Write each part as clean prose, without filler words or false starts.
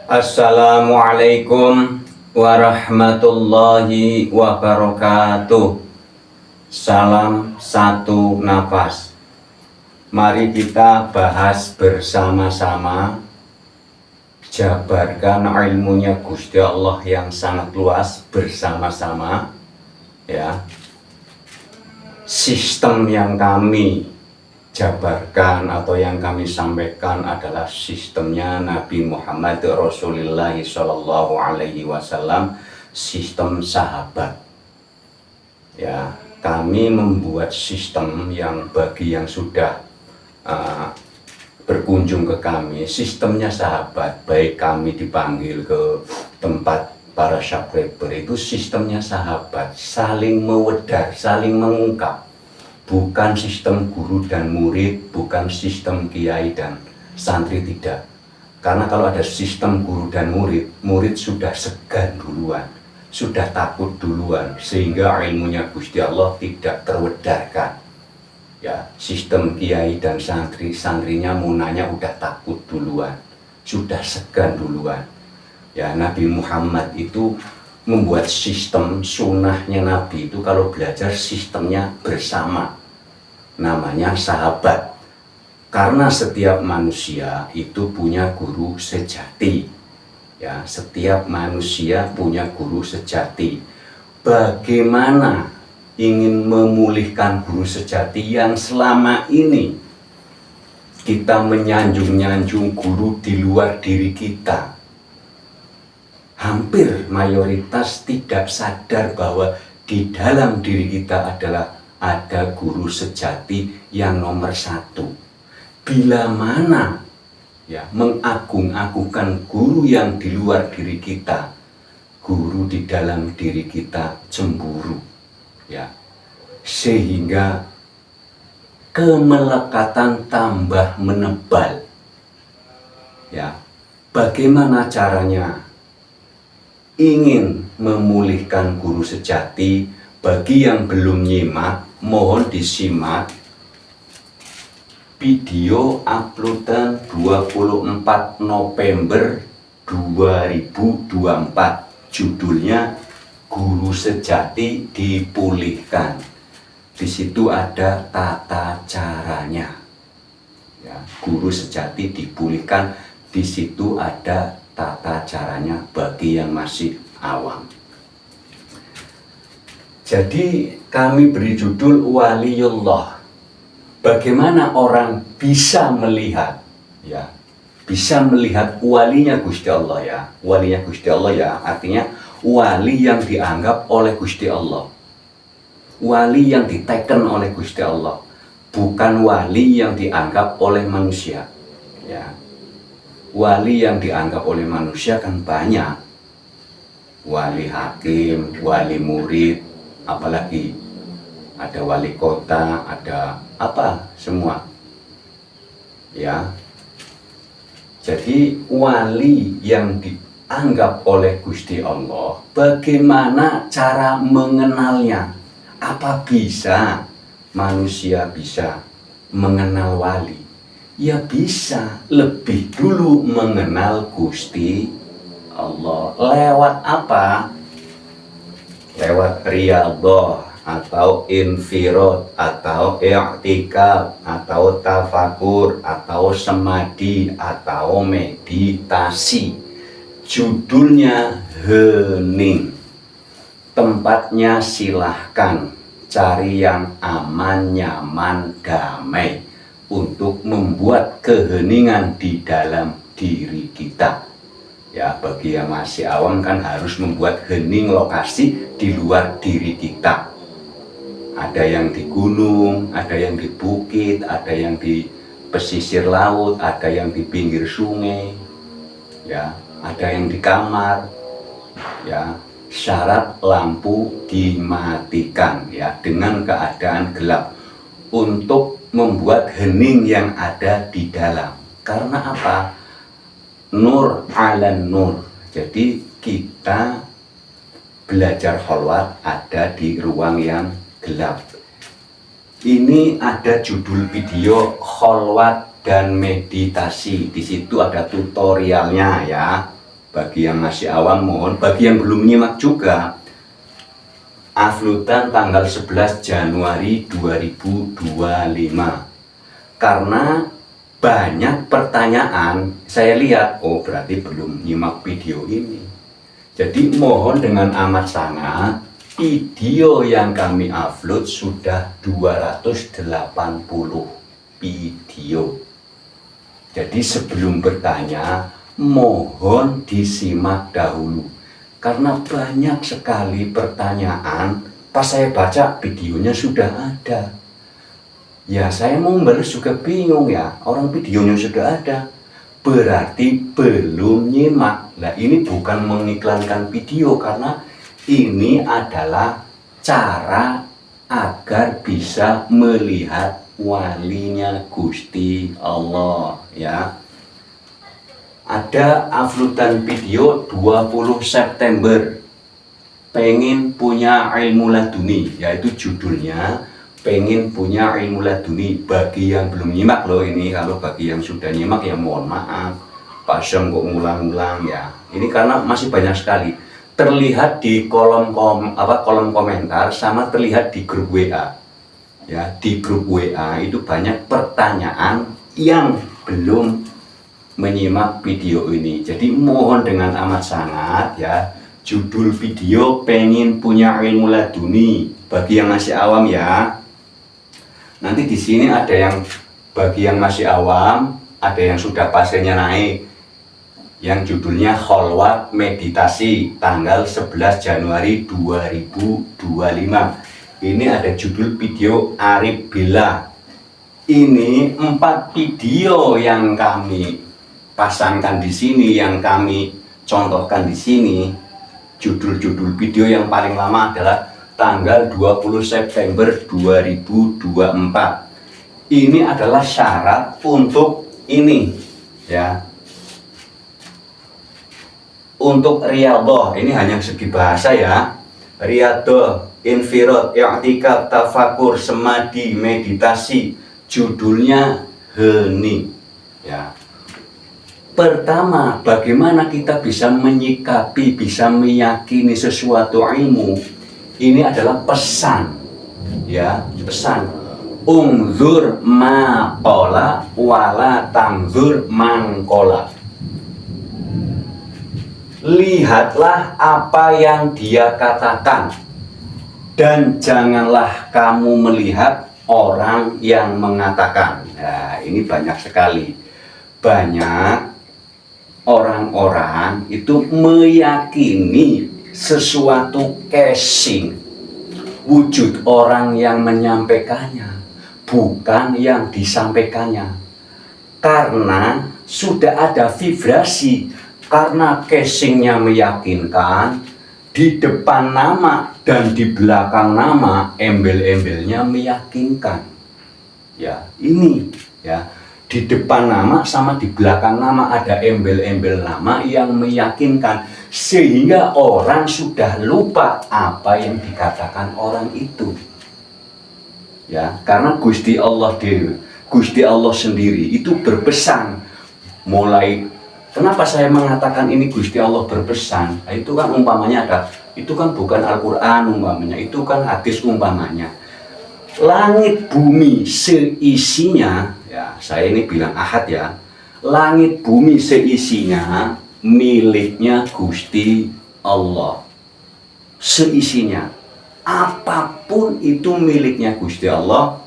Assalamualaikum warahmatullahi wabarakatuh. Salam satu nafas. Mari kita bahas bersama-sama, jabarkan ilmunya Gusti Allah yang sangat luas bersama-sama, ya. Sistem yang kami jabarkan atau yang kami sampaikan adalah sistemnya Nabi Muhammad Rasulullah Shallallahu Alaihi Wasallam, sistem sahabat. Ya, kami membuat sistem yang bagi yang sudah berkunjung ke kami, sistemnya sahabat. Baik kami dipanggil ke tempat para syabreber, itu sistemnya sahabat, saling mewedar, saling mengungkap. Bukan sistem guru dan murid, bukan sistem kiai dan santri, tidak. Karena kalau ada sistem guru dan murid, murid sudah segan duluan, sudah takut duluan, sehingga ilmunya Gusti Allah tidak terwedarkan. Ya, sistem kiai dan santri, santrinya munanya udah takut duluan, sudah segan duluan. Ya, Nabi Muhammad itu membuat sistem sunnahnya Nabi itu kalau belajar sistemnya bersama, namanya sahabat. Karena setiap manusia itu punya guru sejati. Ya, setiap manusia punya guru sejati. Bagaimana ingin memulihkan guru sejati yang selama ini kita menyanjung-nyanjung guru di luar diri kita? Hampir mayoritas tidak sadar bahwa di dalam diri kita ada guru sejati yang nomor satu. Bila mana ya mengagung-agungkan guru yang di luar diri kita, guru di dalam diri kita cemburu, ya, sehingga kemelekatan tambah menebal. Ya, bagaimana caranya? Ingin memulihkan guru sejati, bagi yang belum nyimak, mohon disimak video uploadan 24 November 2024. Judulnya Guru Sejati Dipulihkan. Di situ ada tata caranya. Ya, guru sejati dipulihkan, di situ ada tata caranya bagi yang masih awam. Jadi kami beri judul Waliullah. Bagaimana orang bisa melihat, ya, bisa melihat walinya Gusti Allah, ya. Walinya Gusti Allah, ya, artinya wali yang dianggap oleh Gusti Allah, wali yang diteken oleh Gusti Allah, bukan wali yang dianggap oleh manusia, ya. Wali yang dianggap oleh manusia kan banyak. Wali hakim, wali murid, apalagi ada wali kota, ada apa semua. Ya. Jadi wali yang dianggap oleh Gusti Allah, bagaimana cara mengenalnya? Apa bisa manusia bisa mengenal wali? Ya bisa, lebih dulu mengenal Gusti Allah. Lewat apa? Lewat riyadhah atau infirad atau i'tikaf atau tafakur atau semadi atau meditasi. Judulnya hening. Tempatnya silahkan cari yang aman, nyaman, damai, untuk membuat keheningan di dalam diri kita. Ya, bagi yang masih awam kan harus membuat hening lokasi di luar diri kita. Ada yang di gunung, ada yang di bukit, ada yang di pesisir laut, ada yang di pinggir sungai, ya, ada yang di kamar. Ya, syarat lampu dimatikan, ya, dengan keadaan gelap, untuk membuat hening yang ada di dalam. Karena apa? Nur ala nur. Jadi kita belajar khalwat ada di ruang yang gelap. Ini ada judul video khalwat dan meditasi. Di situ ada tutorialnya, ya. Bagi yang masih awam mohon, bagi yang belum nyimak juga, uploadan tanggal 11 Januari 2025. Karena banyak pertanyaan, saya lihat, oh berarti belum nyimak video ini. Jadi mohon dengan amat sangat, video yang kami upload sudah 280 video. Jadi sebelum bertanya, mohon disimak dahulu. Karena banyak sekali pertanyaan, pas saya baca videonya sudah ada. Ya saya mau membalas juga bingung ya, orang videonya sudah ada, berarti belum nyimak. Nah ini bukan mengiklankan video, karena ini adalah cara agar bisa melihat walinya Gusti Allah ya. Ada uploadan video 20 September, pengen punya ilmu laduni, yaitu judulnya pengen punya ilmu laduni. Bagi yang belum nyimak loh ini, kalau bagi yang sudah nyimak ya mohon maaf, Pak Syam kok ngulang-ngulang ya. Ini karena masih banyak sekali. Terlihat di kolom komentar sama terlihat di grup WA. Ya, di grup WA itu banyak pertanyaan yang belum menyimak video ini. Jadi mohon dengan amat sangat ya, judul video pengen punya ilmu laduni. Bagi yang masih awam ya. Nanti di sini ada yang bagi yang masih awam, ada yang sudah pasirnya naik, yang judulnya Kholwat Meditasi tanggal 11 Januari 2025. Ini ada judul video Arif Bella. Ini 4 video yang kami pasangkan di sini, yang kami contohkan di sini. Judul-judul video yang paling lama adalah tanggal 20 September 2024. Ini adalah syarat untuk ini ya. Untuk riyadhah, ini hanya segi bahasa ya. Riyadhah, infirad, i'tikaf, tafakur, semadi, meditasi. Judulnya heni ya. Pertama, bagaimana kita bisa menyikapi, bisa meyakini sesuatu ilmu. Ini adalah pesan ya, pesan. Ungzur ma qala wala tangzur man qala. Lihatlah apa yang dia katakan dan janganlah kamu melihat orang yang mengatakan. Nah, ini banyak sekali. Banyak orang-orang itu meyakini sesuatu casing, wujud orang yang menyampaikannya, bukan yang disampaikannya. Karena sudah ada vibrasi, karena casingnya meyakinkan, di depan nama dan di belakang nama, embel-embelnya meyakinkan. Ya, ini ya. Di depan nama sama di belakang nama ada embel-embel nama yang meyakinkan, sehingga orang sudah lupa apa yang dikatakan orang itu ya. Karena Gusti Allah sendiri itu berpesan. Mulai kenapa saya mengatakan ini Gusti Allah berpesan, itu kan umpamanya ada, itu kan bukan Al-Quran umpamanya, itu kan hadis umpamanya. Langit bumi seisinya ya, saya ini bilang ahad ya, langit bumi seisinya miliknya Gusti Allah. Seisinya, apapun itu miliknya Gusti Allah.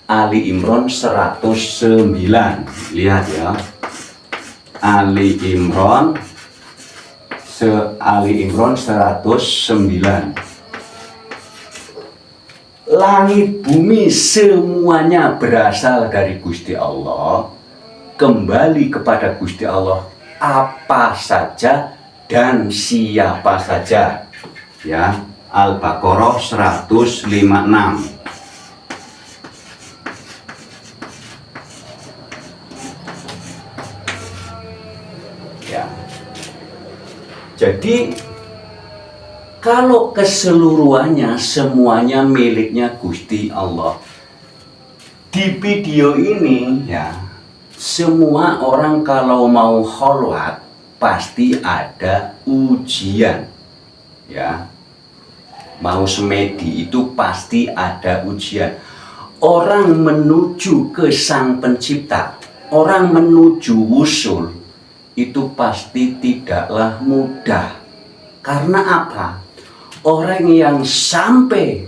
Ali Imran 109. Lihat ya, Ali Imran 109. Langit bumi semuanya berasal dari Gusti Allah, kembali kepada Gusti Allah apa saja dan siapa saja ya. Al-Baqarah 156 ya. Jadi kalau keseluruhannya semuanya miliknya Gusti Allah. Di video ini ya, semua orang kalau mau kholwat pasti ada ujian. Ya. Mau semedi itu pasti ada ujian. Orang menuju ke Sang Pencipta, orang menuju wusul itu pasti tidaklah mudah. Karena apa? Orang yang sampai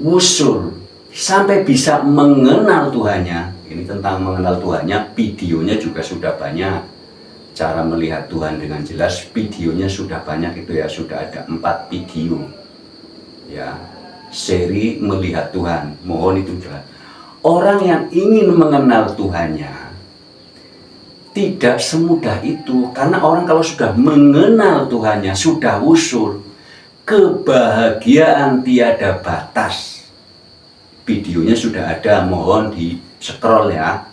wusul, sampai bisa mengenal Tuhannya, ini tentang mengenal Tuhannya, videonya juga sudah banyak. Cara melihat Tuhan dengan jelas, videonya sudah banyak itu ya, sudah ada 4 video. Ya, seri melihat Tuhan, mohon itu jelas. Orang yang ingin mengenal Tuhannya tidak semudah itu, karena orang kalau sudah mengenal Tuhannya, sudah usul, kebahagiaan tiada batas. Videonya sudah ada, mohon di scroll ya.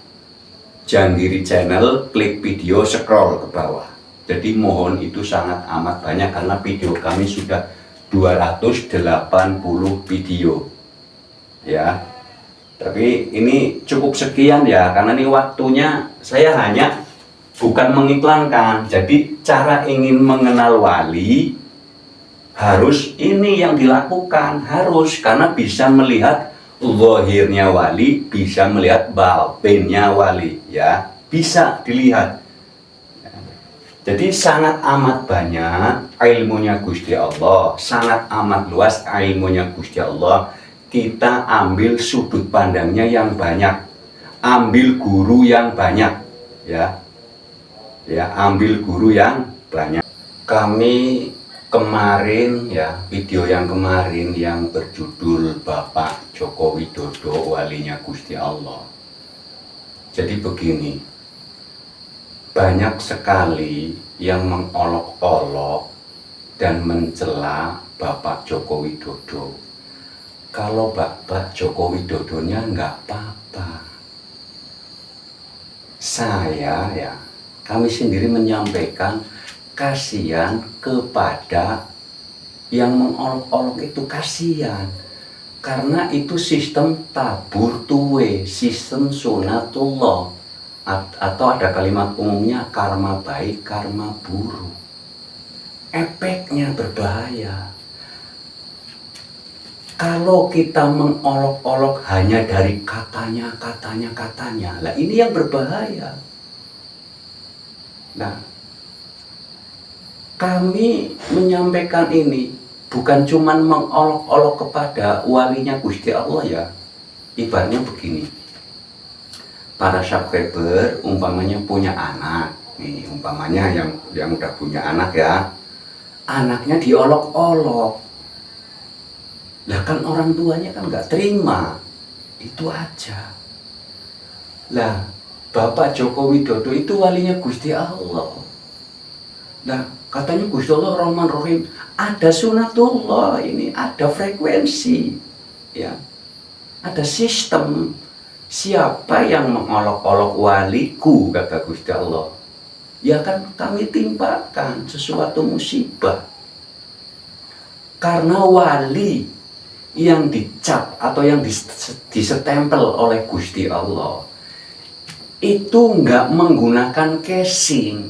Janggiri channel, klik video, scroll ke bawah. Jadi mohon itu sangat amat banyak karena video kami sudah 280 video. Ya. Tapi ini cukup sekian ya, karena ini waktunya saya hanya bukan mengiklankan. Jadi cara ingin mengenal wali harus ini yang dilakukan, harus, karena bisa melihat zahirnya wali, bisa melihat batinnya wali, ya bisa dilihat. Jadi sangat amat banyak ilmunya Gusti Allah, sangat amat luas ilmunya Gusti Allah. Kita ambil sudut pandangnya yang banyak, ambil guru yang banyak, ya, ambil guru yang banyak. Kami kemarin ya, video yang kemarin yang berjudul Bapak Joko Widodo walinya Gusti Allah. Jadi begini, banyak sekali yang mengolok-olok dan mencela Bapak Joko Widodo. Kalau Bapak Joko Widodonya nggak apa-apa. Saya ya, kami sendiri menyampaikan kasihan kepada yang mengolok-olok itu, kasihan. Karena itu sistem tabur tuwe, sistem sunatullah. Atau ada kalimat umumnya karma baik, karma buruk. Efeknya berbahaya. Kalau kita mengolok-olok hanya dari katanya, lah ini yang berbahaya. Nah, kami menyampaikan ini bukan cuma mengolok-olok kepada walinya Gusti Allah ya. Ibaratnya begini, para subscriber umpamanya punya anak, nih umpamanya yang udah punya anak ya, anaknya diolok-olok. Lah kan orang tuanya kan nggak terima, itu aja. Lah Bapak Joko Widodo itu walinya Gusti Allah. Nah, katanya Gusti Allah Rahman Rahim, ada sunatullah, ini ada frekuensi, ya, ada sistem. Siapa yang mengolok-olok waliku, kata Gusti Allah, ya kan kami timpakan sesuatu musibah. Karena wali yang dicap atau yang disetempel oleh Gusti Allah itu nggak menggunakan casing,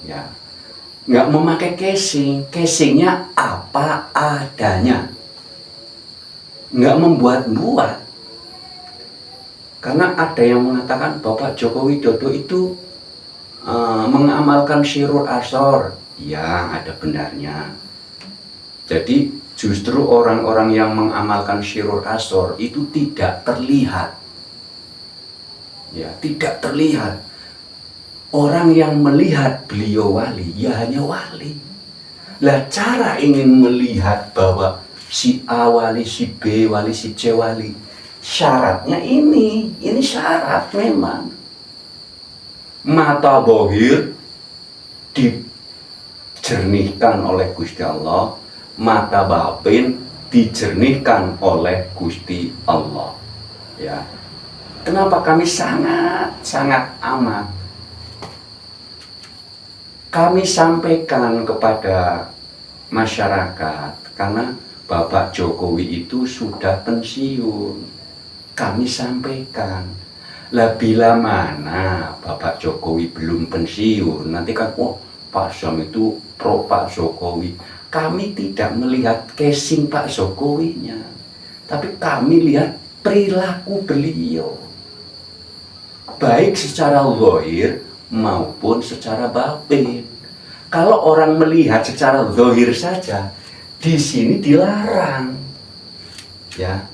ya, nggak memakai casing, casingnya apa adanya, nggak membuat-buat. Karena ada yang mengatakan Bapak Joko Widodo itu mengamalkan Syirul Asor, ya ada benarnya. Jadi justru orang-orang yang mengamalkan Syirul Asor itu tidak terlihat, ya tidak terlihat. Orang yang melihat beliau wali, ya hanya wali. Lah cara ingin melihat bahwa si A wali, si B wali, si C wali, syaratnya ini syarat memang. Mata bohir dijernihkan oleh Gusti Allah, mata batin dijernihkan oleh Gusti Allah. Ya. Kenapa kami sangat amat kami sampaikan kepada masyarakat, karena Bapak Jokowi itu sudah pensiun. Kami sampaikan, Lah bila mana Bapak Jokowi belum pensiun, nanti kan Pak Sam itu pro Pak Jokowi. Kami tidak melihat casing Pak Jokowinya, tapi kami lihat perilaku beliau, baik secara zahir maupun secara batin. Kalau orang melihat secara zahir saja, di sini dilarang. Ya,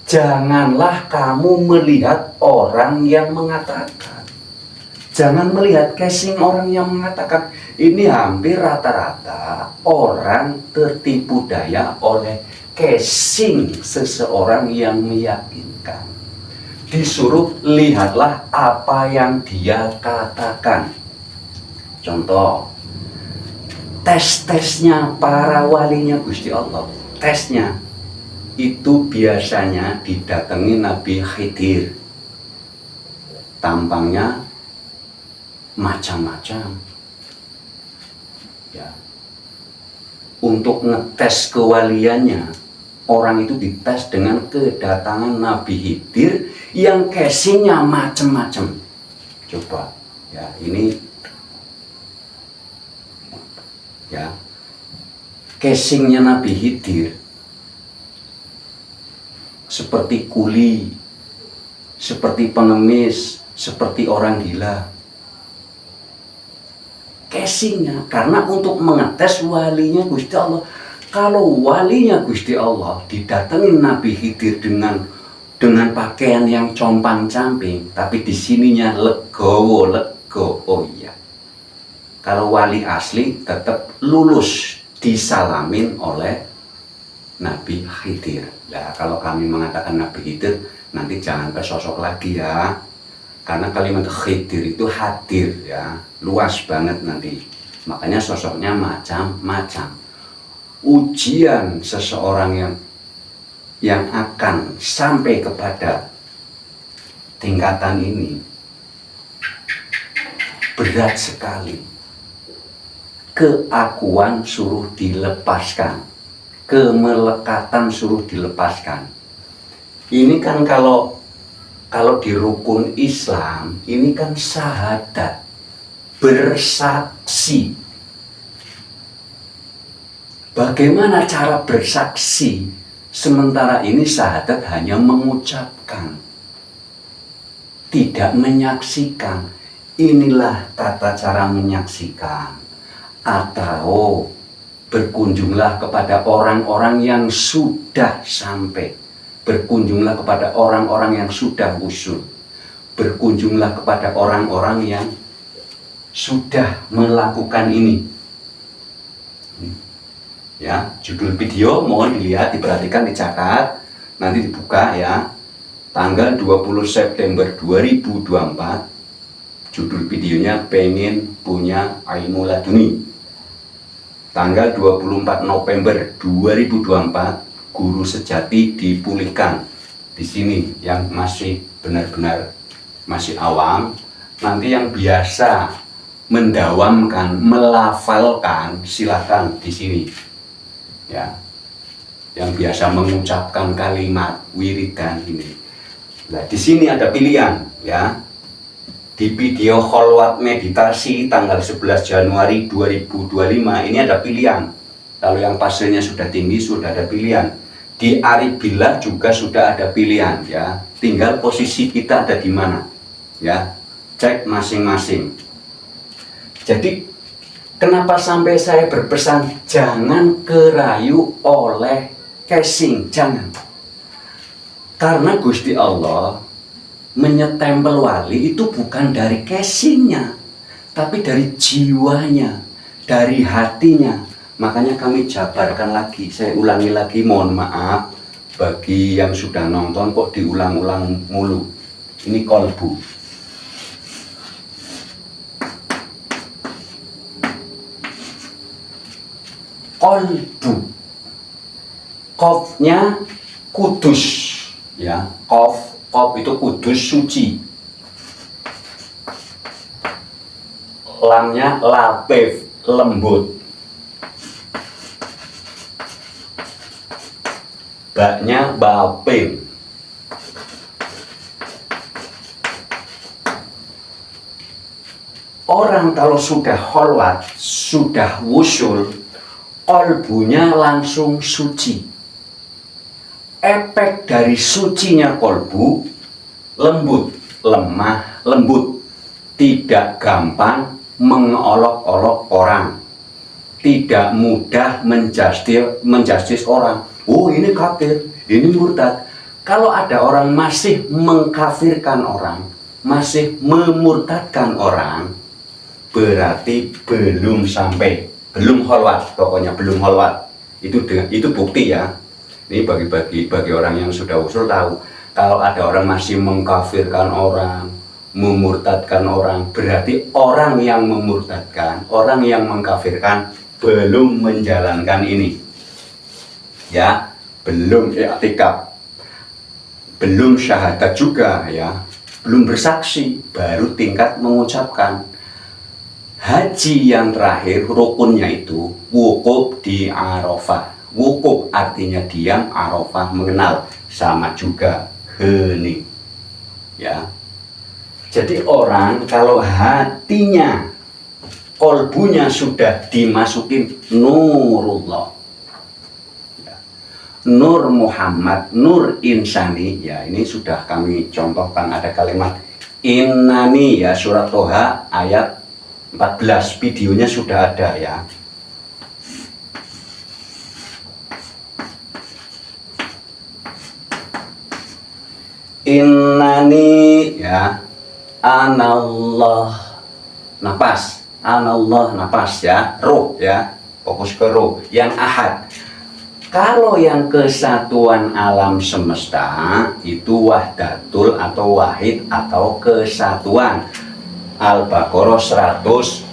janganlah kamu melihat orang yang mengatakan. Jangan melihat casing orang yang mengatakan. Ini hampir rata-rata orang tertipu daya oleh casing seseorang yang meyakinkan. Disuruh lihatlah apa yang dia katakan. Contoh, tes-tesnya para walinya Gusti Allah. Tesnya itu biasanya didatangi Nabi Khidir. Tampangnya macam-macam. Ya. Untuk ngetes kewaliannya, orang itu dites dengan kedatangan Nabi Khidir yang casingnya macam-macam. Coba, ya ini, ya casingnya Nabi Khidir seperti kuli, seperti pengemis, seperti orang gila. Casingnya, karena untuk mengetes walinya Gusti Allah. Kalau walinya Gusti Allah didatangi Nabi Khidir dengan pakaian yang compang-camping, tapi di sininya legowo. Oh iya. Kalau wali asli tetap lulus disalamin oleh Nabi Khidir. Nah, kalau kami mengatakan Nabi Khidir, nanti jangan ke sosok lagi ya. Karena kalimat Khidir itu hadir ya, luas banget nanti. Makanya sosoknya macam-macam. Ujian seseorang yang akan sampai kepada tingkatan ini berat sekali. Keakuan suruh dilepaskan, kemelekatan suruh dilepaskan. Ini kan kalau di rukun Islam ini kan syahadat, bersaksi. Bagaimana cara bersaksi sementara ini syahadat hanya mengucapkan, tidak menyaksikan? Inilah tata cara menyaksikan. Atau berkunjunglah kepada orang-orang yang sudah sampai, berkunjunglah kepada orang-orang yang sudah usul, berkunjunglah kepada orang-orang yang sudah melakukan ini. Ya, judul video mohon dilihat, diperhatikan, dicatat, nanti dibuka ya. Tanggal 20 September 2024, judul videonya pengen punya ilmu laduni. Tanggal 24 November 2024, guru sejati dipulihkan. Di sini yang masih benar-benar masih awam, nanti yang biasa mendawamkan, melafalkan, silakan di sini. Ya. Yang biasa mengucapkan kalimat wiridan ini. Nah, di sini ada pilihan ya. Di video kholwat meditasi tanggal 11 Januari 2025 ini ada pilihan. Kalau yang pasirnya sudah tinggi sudah ada pilihan. Di Aribillah juga sudah ada pilihan ya. Tinggal posisi kita ada di mana. Ya. Cek masing-masing. Jadi kenapa sampai saya berpesan jangan kerayu oleh casing, jangan. Karena Gusti Allah menyetempel wali itu bukan dari casingnya, tapi dari jiwanya, dari hatinya. Makanya kami jabarkan lagi, saya ulangi lagi, mohon maaf bagi yang sudah nonton kok diulang-ulang mulu. Ini kolbu. Kolbu. Qofnya kudus, ya. Qof itu kudus, suci. Lamnya latif, lembut. Baknya bapin. orang kalau sudah kholwat, sudah wusul, kolbunya langsung suci. Efek dari sucinya kolbu, lembut, lemah, lembut, tidak gampang mengolok-olok orang, tidak mudah menjustis orang. Oh, ini kafir, ini murtad. Kalau ada orang masih mengkafirkan orang, masih memurtadkan orang, berarti belum sampai, belum kholwat, pokoknya belum kholwat. Itu bukti ya. Ini bagi orang yang sudah usul tahu. Kalau ada orang masih mengkafirkan orang, memurtadkan orang, berarti orang yang memurtadkan, orang yang mengkafirkan belum menjalankan ini. Ya, belum i'tikaf, belum syahadat juga ya, belum bersaksi, baru tingkat mengucapkan. Haji yang terakhir rukunnya itu wukuf di Arafah. Wukuf artinya diam, Arafah mengenal, sama juga hening. Ya. Jadi orang kalau hatinya, kolbunya sudah dimasukin nurullah, ya, nur Muhammad, nur insani, ya ini sudah kami contohkan, ada kalimat innani ya, surat Toha ayat 14, videonya sudah ada ya. Innani ya, anallah, napas, anallah, napas ya, ruh ya, fokus ke ruh, yang ahad. Kalau yang kesatuan alam semesta itu wahdatul atau wahid atau kesatuan. Al-Baqarah 115.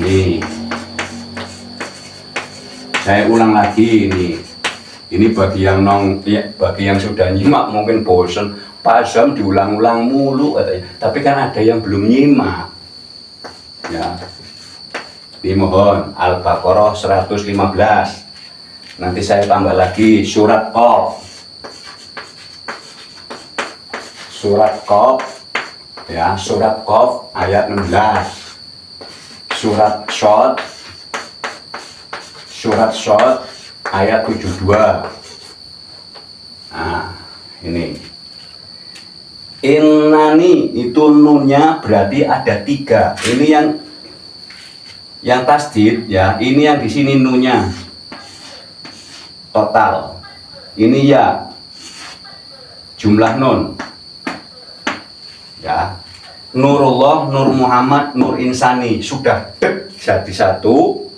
Nih, saya ulang lagi ini. Ini bagi yang sudah nyimak mungkin bosen, pasam diulang-ulang mulu katanya. Tapi kan ada yang belum nyimak. Ya. Dimohon Al-Baqarah 115. Nanti saya tambah lagi surat Qaf. Surat Qaf ya, surat Qaf ayat 16. Surat Shad ayat 72. Nah, ini innani itu nunnya berarti ada 3. Ini yang tasdid ya, ini yang di sini nunnya total. Ini ya jumlah nun. Ya. Nurullah, Nur Muhammad, Nur Insani sudah jadi satu.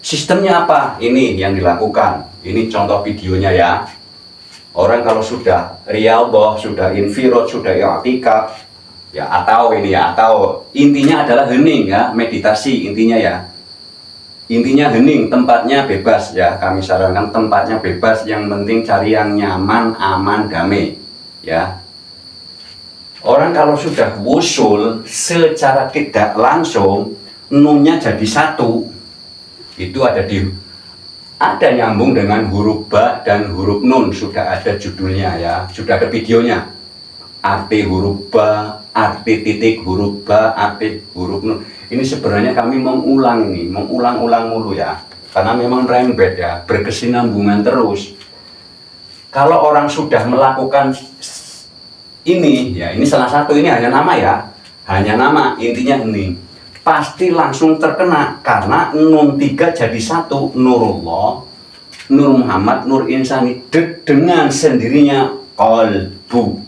Sistemnya apa? Ini yang dilakukan. Ini contoh videonya ya. Orang kalau sudah riyadhah, sudah infirad, sudah i'tikaf, ya atau ini ya, atau intinya adalah hening ya, meditasi intinya ya. Intinya hening, tempatnya bebas ya. Kami sarankan tempatnya bebas, yang penting cari yang nyaman, aman, damai ya. Orang kalau sudah wusul secara tidak langsung nunnya jadi satu. Itu ada nyambung dengan huruf ba dan huruf nun, sudah ada judulnya ya, sudah ada videonya. Arti huruf ba, arti titik huruf ba, arti huruf nun. Ini sebenarnya kami mengulang-ulang mulu ya, karena memang rembet ya, berkesinambungan terus. Kalau orang sudah melakukan ini ya, ini salah satu, ini hanya nama ya, hanya nama, intinya ini pasti langsung terkena, karena nun 3 jadi satu, Nurullah, Nur Muhammad, Nur Insani, dengan sendirinya qalbu,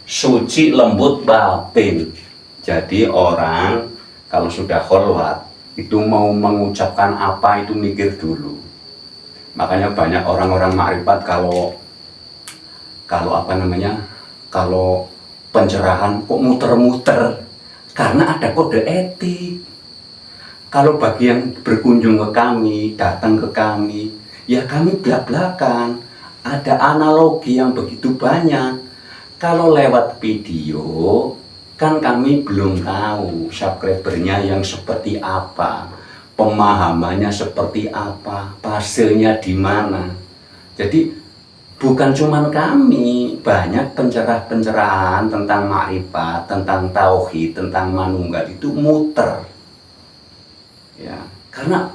suci, lembut, batin. Jadi orang kalau sudah kholwat itu mau mengucapkan apa itu mikir dulu. Makanya banyak orang-orang makrifat kalau kalau pencerahan kok muter-muter, karena ada kode etik. Kalau bagi yang berkunjung ke kami, datang ke kami, ya kami belak-belakan. Ada analogi yang begitu banyak. Kalau lewat video, kan kami belum tahu subscribernya yang seperti apa, pemahamannya seperti apa, fasenya di mana. Jadi Bukan cuman kami, banyak pencerah-pencerahan tentang makrifat, tentang tauhid, tentang manunggal itu muter. Ya, karena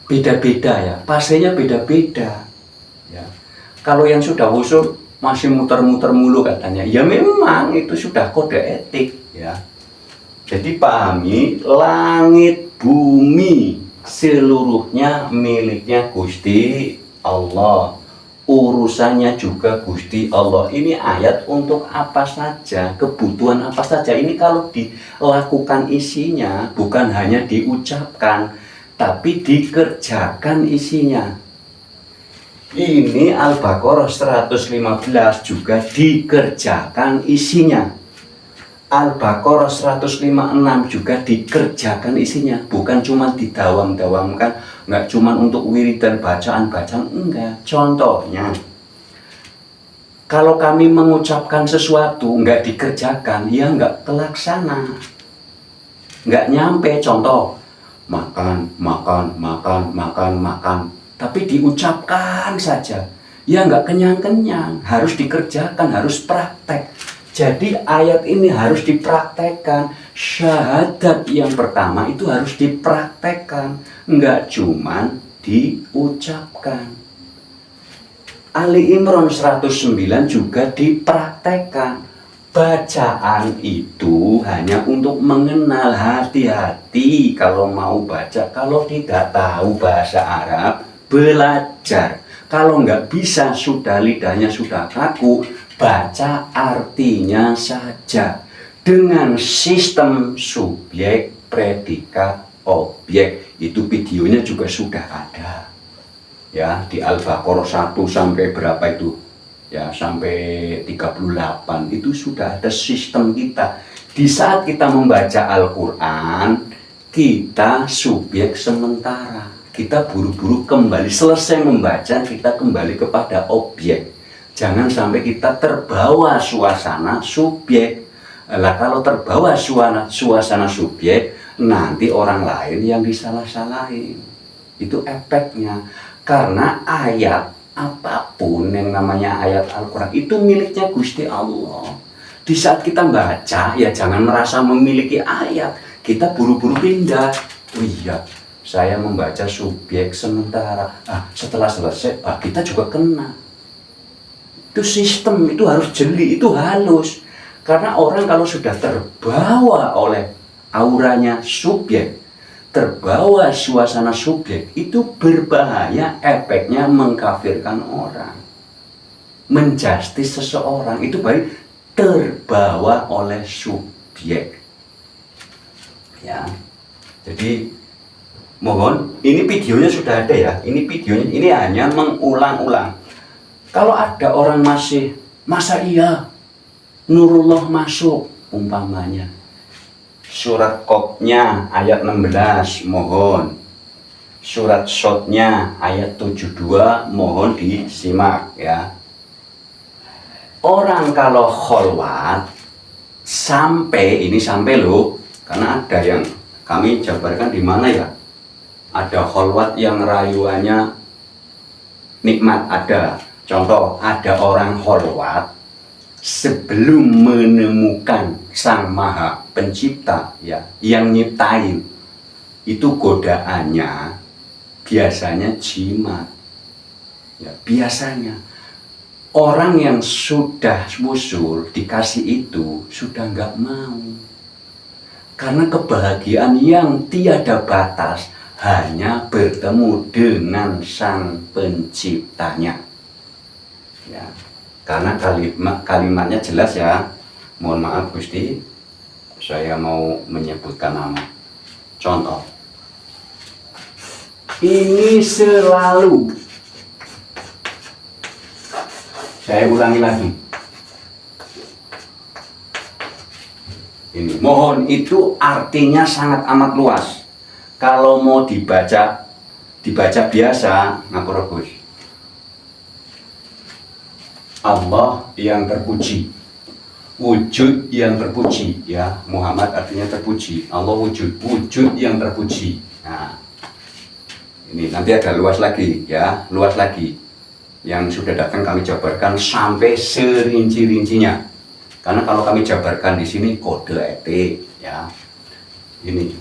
beda-beda ya, fasenya beda-beda. Ya. Kalau yang sudah usul masih muter-muter mulu katanya, ya memang itu sudah kode etik ya. Jadi pahami, langit bumi seluruhnya miliknya Gusti Allah. Urusannya juga Gusti Allah. Ini ayat untuk apa saja, kebutuhan apa saja. Ini kalau dilakukan isinya, bukan hanya diucapkan, tapi dikerjakan isinya. Ini Al-Baqarah 115 juga dikerjakan isinya. Al-Baqarah 156 juga dikerjakan isinya, bukan cuma didawam-dawamkan, nggak cuma untuk wiridan bacaan-bacaan, enggak. Contohnya, kalau kami mengucapkan sesuatu nggak dikerjakan, ya nggak terlaksana, nggak nyampe. Contoh, makan, tapi diucapkan saja, ya nggak kenyang-kenyang, harus dikerjakan, harus praktek. Jadi ayat ini harus dipraktekkan. Syahadat yang pertama itu harus dipraktekkan, enggak cuman diucapkan. Ali Imran 109 juga dipraktekkan. Bacaan itu hanya untuk mengenal, hati-hati kalau mau baca. Kalau tidak tahu bahasa Arab, belajar. Kalau nggak bisa, sudah lidahnya sudah kaku, baca artinya saja dengan sistem subjek, predikat, objek. Itu videonya juga sudah ada ya di Al-Baqarah 1 sampai berapa itu ya, sampai 38 itu sudah ada sistem kita. Di saat kita membaca Al-Quran, kita subjek sementara, kita buru-buru kembali, selesai membaca kita kembali kepada objek. Jangan sampai kita terbawa suasana subjek. Lah kalau terbawa suasana subjek, nanti orang lain yang disalah-salahin. Itu efeknya. Karena ayat apapun yang namanya ayat Al-Quran itu miliknya Gusti Allah. Di saat kita baca, ya jangan merasa memiliki ayat. Kita buru-buru pindah. Oh iya, saya membaca subjek sementara. Setelah selesai, kita juga kena. Itu sistem, itu harus jeli, itu halus. Karena orang kalau sudah terbawa oleh auranya subjek, terbawa suasana subjek, itu berbahaya, efeknya mengkafirkan orang, menjustis seseorang. Itu baik terbawa oleh subjek ya. Jadi mohon, ini videonya sudah ada ya, ini videonya, ini hanya mengulang-ulang. Kalau ada orang masih, masa iya Nurullah masuk umpamanya, surat Qafnya ayat 16 mohon, surat Shadnya ayat 72 mohon disimak ya. Orang kalau kholwat sampai loh, karena ada yang kami jabarkan di mana ya, ada kholwat yang rayuannya nikmat, ada. Contoh, ada orang kholwat sebelum menemukan Sang Maha Pencipta ya, yang nyiptain, itu godaannya biasanya jimat ya. Biasanya orang yang sudah wusul dikasih itu sudah nggak mau, karena kebahagiaan yang tiada batas hanya bertemu dengan Sang Penciptanya ya. Karena kalimatnya jelas ya. Mohon maaf Gusti, saya mau menyebutkan nama. Contoh, ini selalu, saya ulangi lagi, ini mohon, itu artinya sangat amat luas. Kalau mau dibaca biasa, ngapura Gus. Allah yang terpuji, wujud yang terpuji ya. Muhammad artinya terpuji, Allah wujud yang terpuji. Nah, ini nanti ada luas lagi ya, luas lagi. Yang sudah datang kami jabarkan sampai serinci-rincinya. Karena kalau kami jabarkan di sini kode etik, ya. Ini.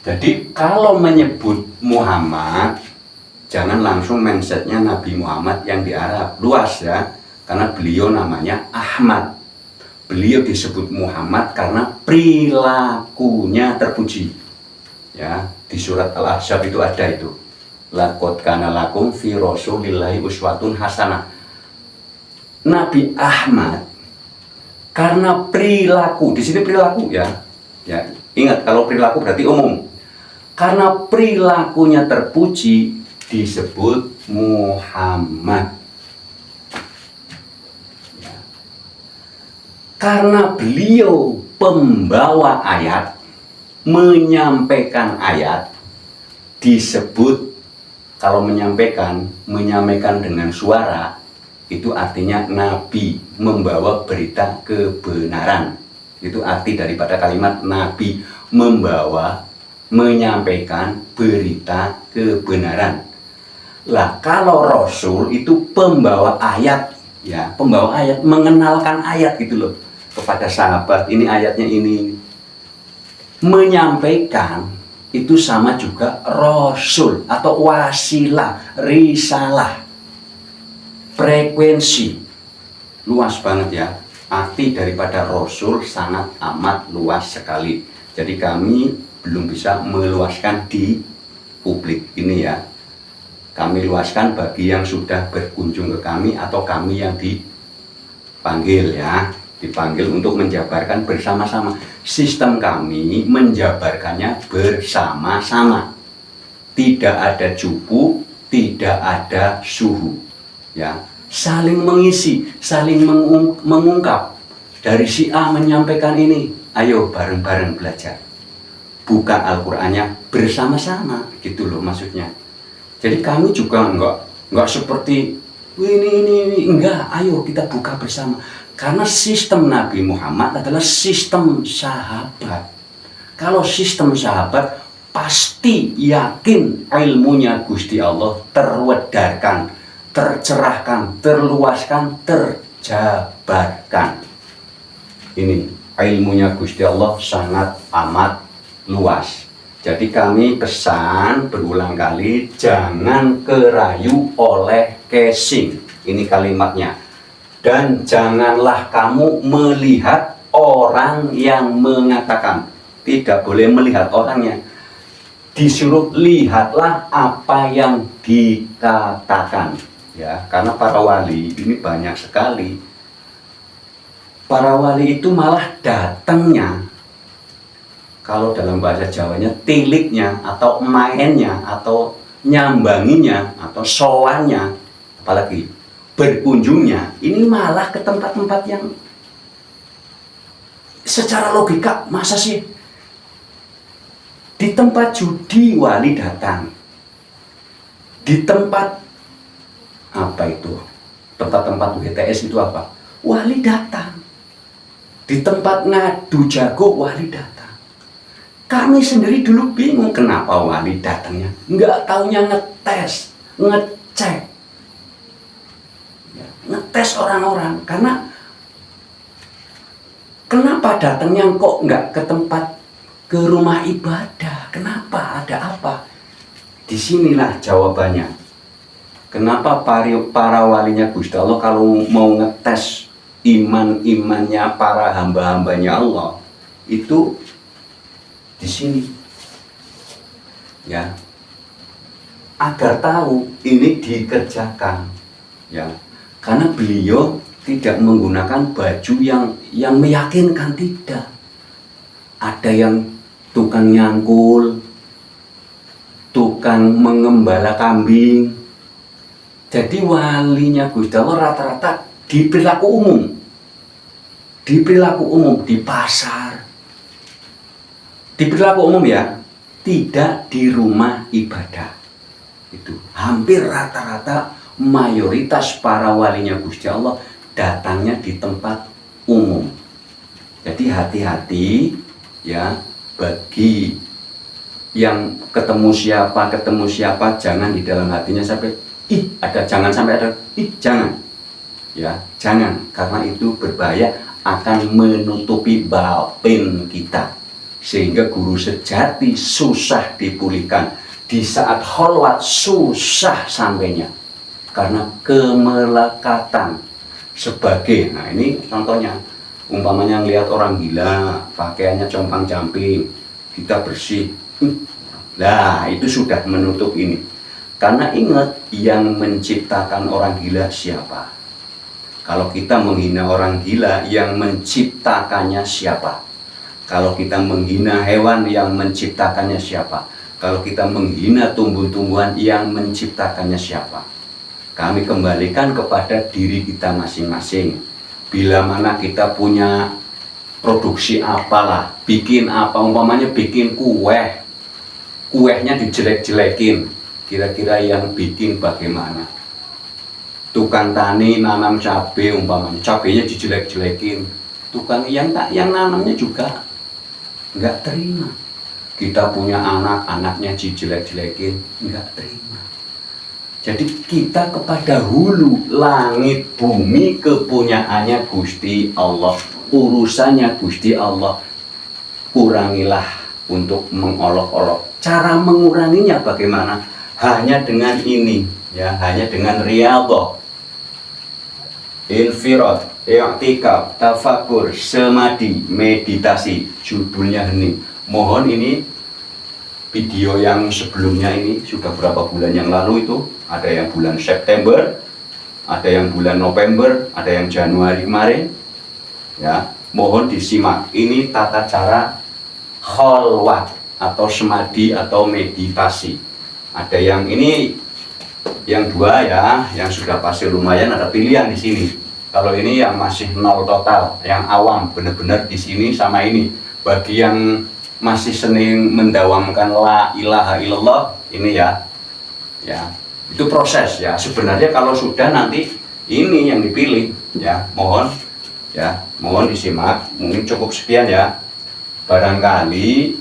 Jadi kalau menyebut Muhammad, jangan langsung mindsetnya Nabi Muhammad yang di Arab, luas ya. Karena beliau namanya Ahmad. Beliau disebut Muhammad karena perilakunya terpuji. Ya, di surat Al-Ahzab itu ada itu. Laqad kana lakum fi rasulillahi uswatun hasanah. Nabi Ahmad karena perilaku, di sini perilaku ya. Ya, ingat kalau perilaku berarti umum. Karena perilakunya terpuji disebut Muhammad. Ya. Karena beliau pembawa ayat, menyampaikan ayat, disebut. Kalau menyampaikan dengan suara, itu artinya Nabi membawa berita kebenaran. Itu arti daripada kalimat Nabi menyampaikan berita kebenaran. Lah kalau Rasul itu pembawa ayat, ya pembawa ayat, mengenalkan ayat gitu loh kepada sahabat. Ini ayatnya ini. Menyampaikan itu sama juga Rasul atau wasilah, risalah, frekuensi. Luas banget ya. Arti daripada Rasul sangat amat luas sekali. Jadi kami belum bisa meluaskan di publik ini ya. Kami luaskan bagi yang sudah berkunjung ke kami atau kami yang dipanggil ya. Dipanggil untuk menjabarkan bersama-sama. Sistem kami menjabarkannya bersama-sama. Tidak ada cupu, tidak ada suhu. Ya, saling mengisi, saling mengungkap. Dari si A menyampaikan ini, ayo bareng-bareng belajar. Buka Al-Qur'annya bersama-sama, gitu loh maksudnya. Jadi kami juga enggak seperti ini, enggak, ayo kita buka bersama. Karena sistem Nabi Muhammad adalah sistem sahabat. Kalau sistem sahabat, pasti yakin ilmunya Gusti Allah terwedarkan, tercerahkan, terluaskan, terjabarkan. Ini ilmunya Gusti Allah sangat amat luas. Jadi kami pesan berulang kali, jangan kerayu oleh casing. Ini kalimatnya. Dan janganlah kamu melihat orang yang mengatakan. Tidak boleh melihat orangnya. Disuruh lihatlah apa yang dikatakan. Ya, karena para wali ini banyak sekali. Para wali itu malah datangnya, kalau dalam bahasa Jawanya, tiliknya atau mainnya atau nyambanginya atau sowannya, apalagi berkunjungnya ini malah ke tempat-tempat yang secara logika masa sih di tempat judi wali datang, di tempat apa itu, tempat-tempat WTS itu apa, wali datang, di tempat ngadu jago wali datang. Kami sendiri dulu bingung kenapa wali datangnya, nggak taunya ngetes, ngecek, ngetes orang-orang. Karena kenapa datangnya kok nggak ke tempat, ke rumah ibadah? Kenapa? Ada apa? Disinilah jawabannya. Kenapa para walinya Gusti Allah kalau mau ngetes imannya para hamba-hambanya Allah itu di sini, ya, agar tahu ini dikerjakan, ya. Karena beliau tidak menggunakan baju yang meyakinkan, tidak. Ada yang tukang nyangkul, tukang mengembala kambing. Jadi walinya Gusti Allah rata-rata di perilaku umum. Di perilaku umum, di pasar. Di perilaku umum ya, tidak di rumah ibadah. Itu hampir rata-rata mayoritas para walinya Gusti Allah datangnya di tempat umum. Jadi hati-hati ya, bagi yang ketemu siapa jangan di dalam hatinya sampai ih, ada jangan sampai ada ih, jangan. Ya, jangan, karena itu berbahaya, akan menutupi batin kita. Sehingga guru sejati susah dipulihkan. Di saat kholwat susah sampainya. Karena kemelekatan sebagai, nah ini contohnya, umpamanya lihat orang gila, pakaiannya compang-camping, kita bersih, nah itu sudah menutup ini. Karena ingat, yang menciptakan orang gila siapa? Kalau kita menghina orang gila, yang menciptakannya siapa? Kalau kita menghina hewan, yang menciptakannya siapa? Kalau kita menghina tumbuh-tumbuhan, yang menciptakannya siapa? Kami kembalikan kepada diri kita masing-masing. Bila mana kita punya produksi apalah, bikin apa, umpamanya bikin kue, kuehnya dijelek-jelekin, kira-kira yang bikin bagaimana? Tukang tani nanam cabai, umpamanya cabainya dijelek-jelekin, tukang yang nanamnya juga nggak terima. Kita punya anak, anaknya dijelek-jelekin, nggak terima. Jadi kita kepada hulu, langit, bumi, kepunyaannya Gusti Allah, urusannya Gusti Allah. Kurangilah untuk mengolok-olok. Cara menguranginya bagaimana? Hanya dengan ini, ya, hanya dengan riyadhah, infirad, i'tikaf, tafakur, semadi, meditasi. Judulnya hening. Mohon ini video yang sebelumnya ini sudah berapa bulan yang lalu itu, ada yang bulan September, ada yang bulan November, ada yang Januari kemarin, ya, mohon disimak. Ini tata cara kholwat atau semadi atau meditasi. Ada yang ini, yang dua ya, yang sudah pasti lumayan, ada pilihan di sini. Kalau ini yang masih nol total, yang awam, benar-benar di sini sama ini. Bagi yang masih senang mendawamkan la ilaha illallah, ini ya, itu proses ya. Sebenarnya kalau sudah nanti ini yang dipilih, ya, mohon disimak. Mungkin cukup sekian ya. Barangkali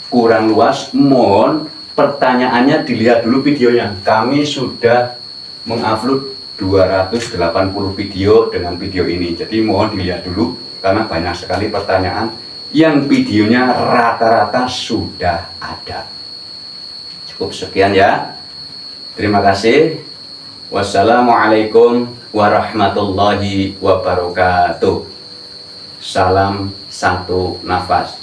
kurang luas, mohon pertanyaannya dilihat dulu videonya. Kami sudah mengupload 280 video dengan video ini, jadi mohon dilihat dulu karena banyak sekali pertanyaan yang videonya rata-rata sudah ada. Cukup sekian ya. Terima kasih. Wassalamualaikum warahmatullahi wabarakatuh. Salam satu nafas.